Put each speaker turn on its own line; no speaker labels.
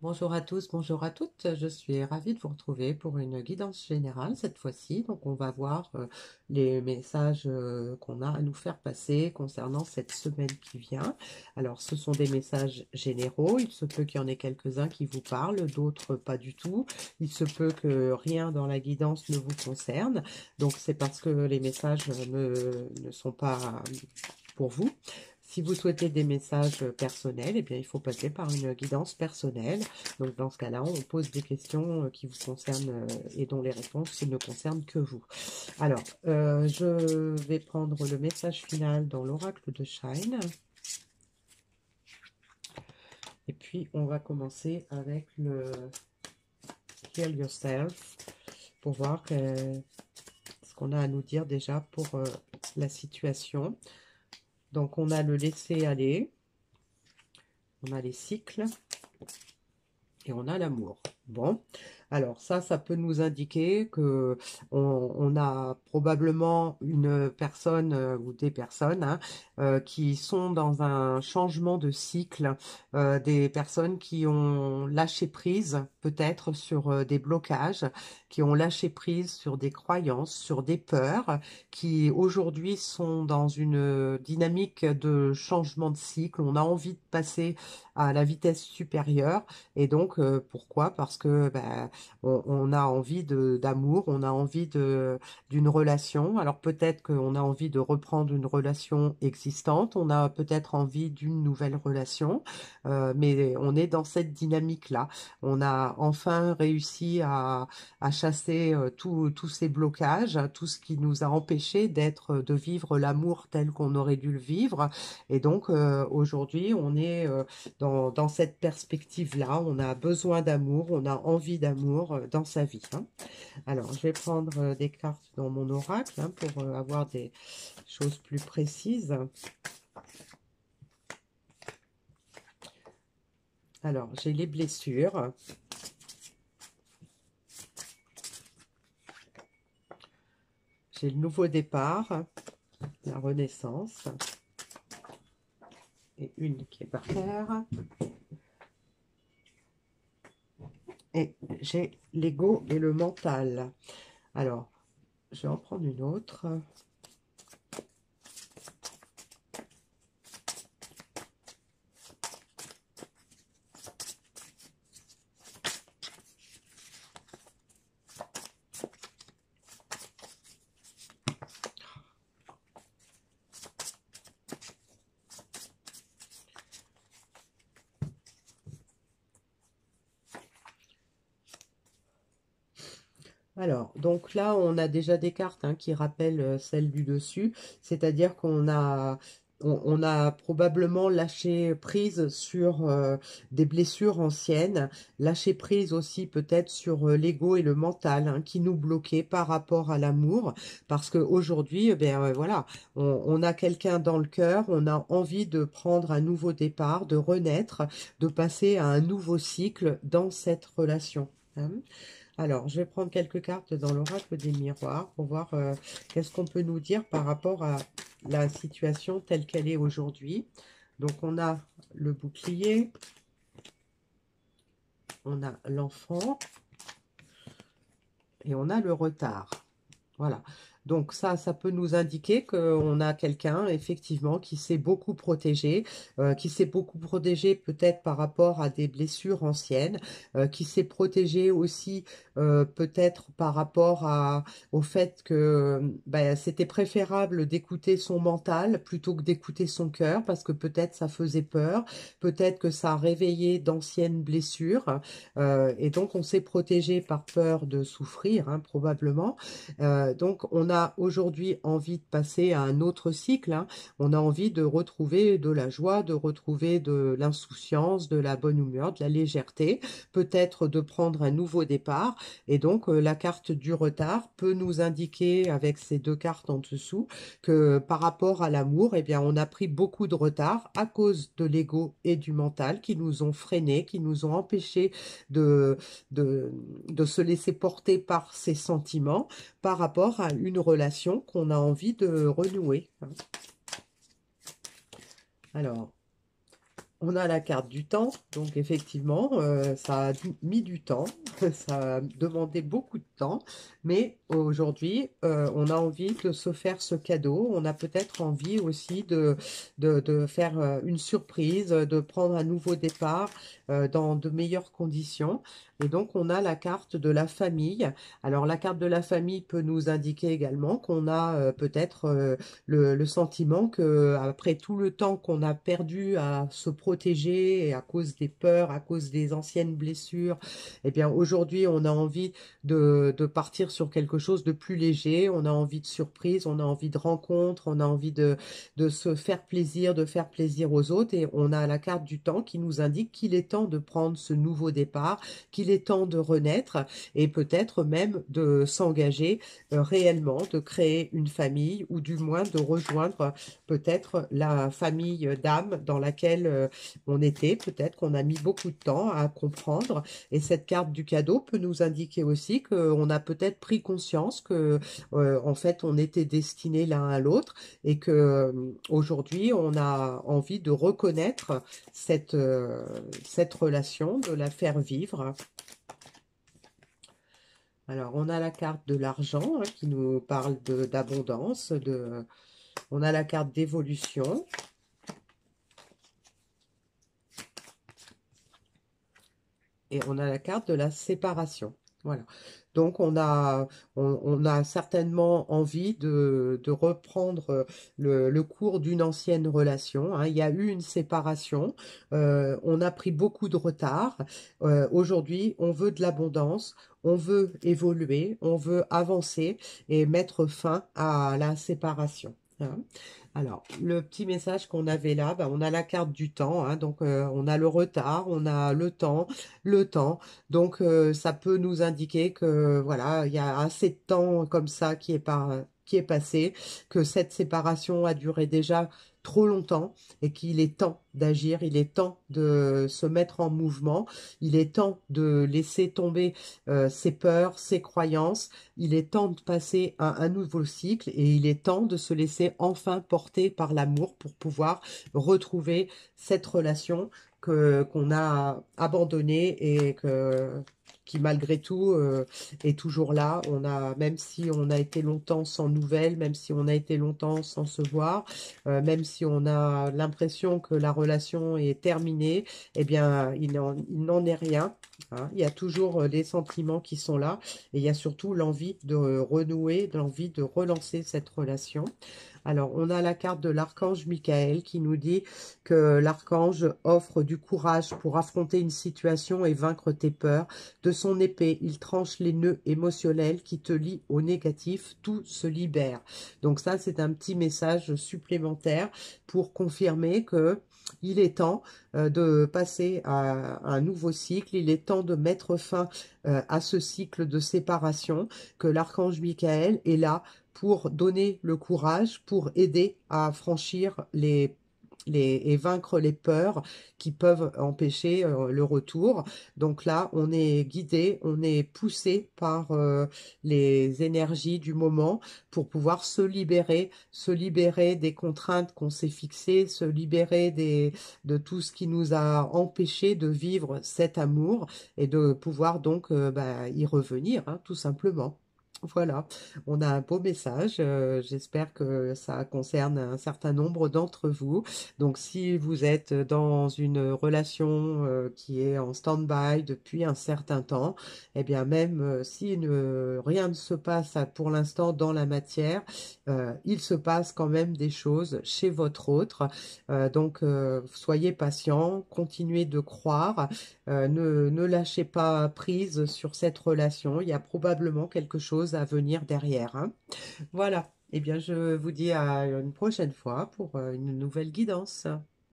Bonjour à tous, bonjour à toutes. Je suis ravie de vous retrouver pour une guidance générale cette fois-ci. Donc, on va voir les messages qu'on a à nous faire passer concernant cette semaine qui vient. Alors, ce sont des messages généraux. Il se peut qu'il y en ait quelques-uns qui vous parlent, d'autres pas du tout. Il se peut que rien dans la guidance ne vous concerne. Donc, c'est parce que les messages ne sont pas pour vous. Si vous souhaitez des messages personnels, eh bien, il faut passer par une guidance personnelle. Donc, dans ce cas-là, on pose des questions qui vous concernent et dont les réponses ne concernent que vous. Alors, je vais prendre le message final dans l'oracle de Shine. Et puis, on va commencer avec le Heal Yourself pour voir ce qu'on a à nous dire déjà pour la situation. Donc, on a le laisser aller, on a les cycles et on a l'amour. Bon, alors ça peut nous indiquer que on a probablement une personne ou des personnes qui sont dans un changement de cycle, des personnes qui ont lâché prise peut-être sur des blocages, qui ont lâché prise sur des croyances, sur des peurs, qui aujourd'hui sont dans une dynamique de changement de cycle. On a envie de passer à la vitesse supérieure et donc pourquoi? Parce que on a envie d'amour, on a envie d'une relation. Alors peut-être qu'on a envie de reprendre une relation existante, on a peut-être envie d'une nouvelle relation, mais on est dans cette dynamique-là. On a enfin réussi à chasser tous ces blocages, tout ce qui nous a empêché de vivre l'amour tel qu'on aurait dû le vivre. Et donc aujourd'hui, on est dans cette perspective-là. On a besoin d'amour, on a envie d'amour dans sa vie. Alors, je vais prendre des cartes dans mon oracle pour avoir des choses plus précises. Alors, j'ai les blessures. J'ai le nouveau départ, la renaissance. Et une qui est par terre. Et j'ai l'ego et le mental. Alors, je vais en prendre une autre. Alors, donc là, on a déjà des cartes qui rappellent celles du dessus, c'est-à-dire on a probablement lâché prise sur des blessures anciennes, lâché prise aussi peut-être sur l'ego et le mental qui nous bloquaient par rapport à l'amour, parce qu'aujourd'hui, voilà, on a quelqu'un dans le cœur, on a envie de prendre un nouveau départ, de renaître, de passer à un nouveau cycle dans cette relation. Alors, je vais prendre quelques cartes dans l'oracle des miroirs pour voir qu'est-ce qu'on peut nous dire par rapport à la situation telle qu'elle est aujourd'hui. Donc, on a le bouclier, on a l'enfant et on a le retard. Voilà. Donc ça peut nous indiquer qu'on a quelqu'un, effectivement, qui s'est beaucoup protégé peut-être par rapport à des blessures anciennes, qui s'est protégé aussi peut-être par rapport au fait que c'était préférable d'écouter son mental plutôt que d'écouter son cœur, parce que peut-être ça faisait peur, peut-être que ça a réveillé d'anciennes blessures, et donc on s'est protégé par peur de souffrir, probablement. Donc, on a aujourd'hui envie de passer à un autre cycle. On a envie de retrouver de la joie, de retrouver de l'insouciance, de la bonne humeur, de la légèreté, peut-être de prendre un nouveau départ. Et donc, la carte du retard peut nous indiquer, avec ces deux cartes en dessous, que par rapport à l'amour, on a pris beaucoup de retard à cause de l'ego et du mental qui nous ont freinés, qui nous ont empêchés de, de se laisser porter par ces sentiments par rapport à une relation qu'on a envie de renouer. Alors, on a la carte du temps, donc effectivement, ça a mis du temps, ça a demandé beaucoup de temps, mais aujourd'hui, on a envie de se faire ce cadeau, on a peut-être envie aussi de faire une surprise, de prendre un nouveau départ dans de meilleures conditions, et donc on a la carte de la famille. Alors la carte de la famille peut nous indiquer également qu'on a peut-être le sentiment que après tout le temps qu'on a perdu à se protéger et à cause des peurs, à cause des anciennes blessures, eh bien aujourd'hui on a envie de partir sur quelque chose de plus léger, on a envie de surprise, on a envie de rencontre, on a envie de se faire plaisir, de faire plaisir aux autres, et on a la carte du temps qui nous indique qu'il est temps de prendre ce nouveau départ, qu'il est temps de renaître et peut-être même de s'engager réellement, de créer une famille ou du moins de rejoindre peut-être la famille d'âme dans laquelle on était. Peut-être qu'on a mis beaucoup de temps à comprendre, et cette carte du cadeau peut nous indiquer aussi qu'on a peut-être pris conscience que en fait on était destinés l'un à l'autre, et que aujourd'hui on a envie de reconnaître cette relation, de la faire vivre. Alors, on a la carte de l'argent qui nous parle d'abondance, on a la carte d'évolution, et on a la carte de la séparation. Voilà. Donc, on a certainement envie de reprendre le cours d'une ancienne relation, hein. Il y a eu une séparation, on a pris beaucoup de retard. Aujourd'hui, on veut de l'abondance, on veut évoluer, on veut avancer et mettre fin à la séparation, hein. Alors, le petit message qu'on avait là, on a la carte du temps, hein, donc on a le retard, on a le temps, le temps. Donc, ça peut nous indiquer que, voilà, il y a assez de temps comme ça qui est passé, que cette séparation a duré déjà trop longtemps et qu'il est temps d'agir, il est temps de se mettre en mouvement, il est temps de laisser tomber ses peurs, ses croyances, il est temps de passer à un nouveau cycle, et il est temps de se laisser enfin porter par l'amour pour pouvoir retrouver cette relation qu'on a abandonné et qui malgré tout est toujours là. Même si on a été longtemps sans nouvelles, même si on a été longtemps sans se voir, même si on a l'impression que la relation est terminée, eh bien il n'en est rien, hein. Il y a toujours les sentiments qui sont là, et il y a surtout l'envie de renouer, l'envie de relancer cette relation. Alors, on a la carte de l'archange Michael qui nous dit que l'archange offre du courage pour affronter une situation et vaincre tes peurs. De son épée, il tranche les nœuds émotionnels qui te lient au négatif, tout se libère. Donc ça, c'est un petit message supplémentaire pour confirmer que il est temps de passer à un nouveau cycle, il est temps de mettre fin à ce cycle de séparation, que l'archange Michael est là pour donner le courage, pour aider à franchir et vaincre les peurs qui peuvent empêcher le retour. Donc là, on est guidé, on est poussé par les énergies du moment pour pouvoir se libérer des contraintes qu'on s'est fixées, se libérer de tout ce qui nous a empêché de vivre cet amour, et de pouvoir donc y revenir, hein, tout simplement. Voilà, on a un beau message. J'espère que ça concerne un certain nombre d'entre vous. Donc, si vous êtes dans une relation qui est en stand-by depuis un certain temps, eh bien, même si rien ne se passe pour l'instant dans la matière, il se passe quand même des choses chez votre autre. Donc, soyez patient, continuez de croire, ne lâchez pas prise sur cette relation. Il y a probablement quelque chose à venir derrière, hein. Voilà. Eh bien, je vous dis à une prochaine fois pour une nouvelle guidance.